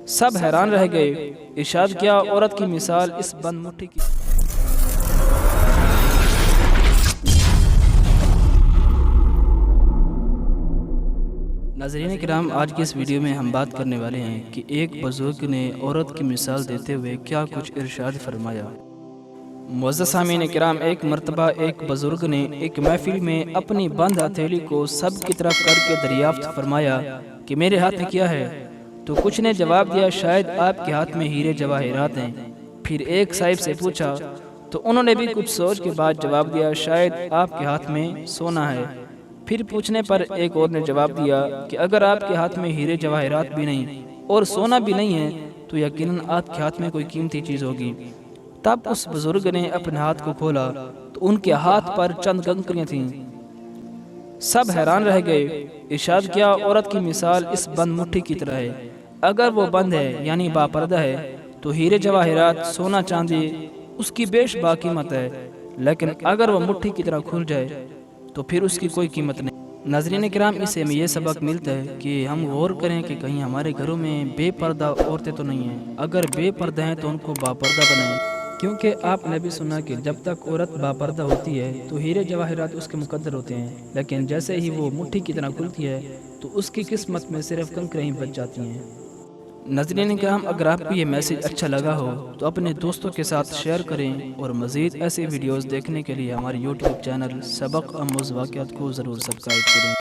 سب حیران رہ گئے۔ ارشاد کیا عورت کی مثال اس بند مٹھی کی۔ ناظرین کرام، آج کی اس ویڈیو میں ہم بات کرنے والے ہیں کہ ایک بزرگ نے عورت کی مثال دیتے ہوئے کیا کچھ ارشاد فرمایا۔ معزز سامعین کرام، ایک مرتبہ ایک بزرگ نے ایک محفل میں اپنی بند ہتھیلی کو سب کی طرف کر کے دریافت فرمایا کہ میرے ہاتھ میں کیا ہے؟ تو کچھ نے جواب دیا شاید آپ کے ہاتھ میں ہیرے جواہرات ہیں۔ پھر ایک صاحب سے پوچھا تو انہوں نے بھی کچھ سوچ کے بعد جواب دیا شاید آپ کے ہاتھ میں سونا ہے۔ پھر پوچھنے پر ایک اور نے جواب دیا کہ اگر آپ کے ہاتھ میں ہیرے جواہرات بھی نہیں اور سونا بھی نہیں ہے تو یقیناً آپ کے ہاتھ میں کوئی قیمتی چیز ہوگی۔ تب اس بزرگ نے اپنے ہاتھ کو کھولا تو ان کے ہاتھ پر چند کنکریاں تھیں۔ سب حیران رہ گئے۔ ارشاد کیا عورت کی مثال اس بند مٹھی کی طرح ہے۔ اگر وہ بند ہے یعنی باپردہ ہے تو ہیرے جواہرات سونا چاندی اس کی بیش باقیمت ہے، لیکن اگر وہ مٹھی کی طرح کھل جائے تو پھر اس کی کوئی قیمت نہیں۔ ناظرین کرام، اس سے ہمیں یہ سبق ملتا ہے کہ ہم غور کریں کہ کہیں ہمارے گھروں میں بے پردہ عورتیں تو نہیں ہیں۔ اگر بے پردہ ہیں تو ان کو باپردہ بنائیں، کیونکہ آپ نے بھی سنا کہ جب تک عورت باپردہ ہوتی ہے تو ہیرے جواہرات اس کے مقدر ہوتے ہیں، لیکن جیسے ہی وہ مٹھی کی طرح کھلتی ہے تو اس کی قسمت میں صرف کنکریاں ہی بچ جاتی ہیں۔ ناظرین کرام، اگر آپ کو یہ میسج اچھا لگا ہو تو اپنے دوستوں کے ساتھ شیئر کریں اور مزید ایسے ویڈیوز دیکھنے کے لیے ہمارے یوٹیوب چینل سبق آموز واقعات کو ضرور سبسکرائب کریں۔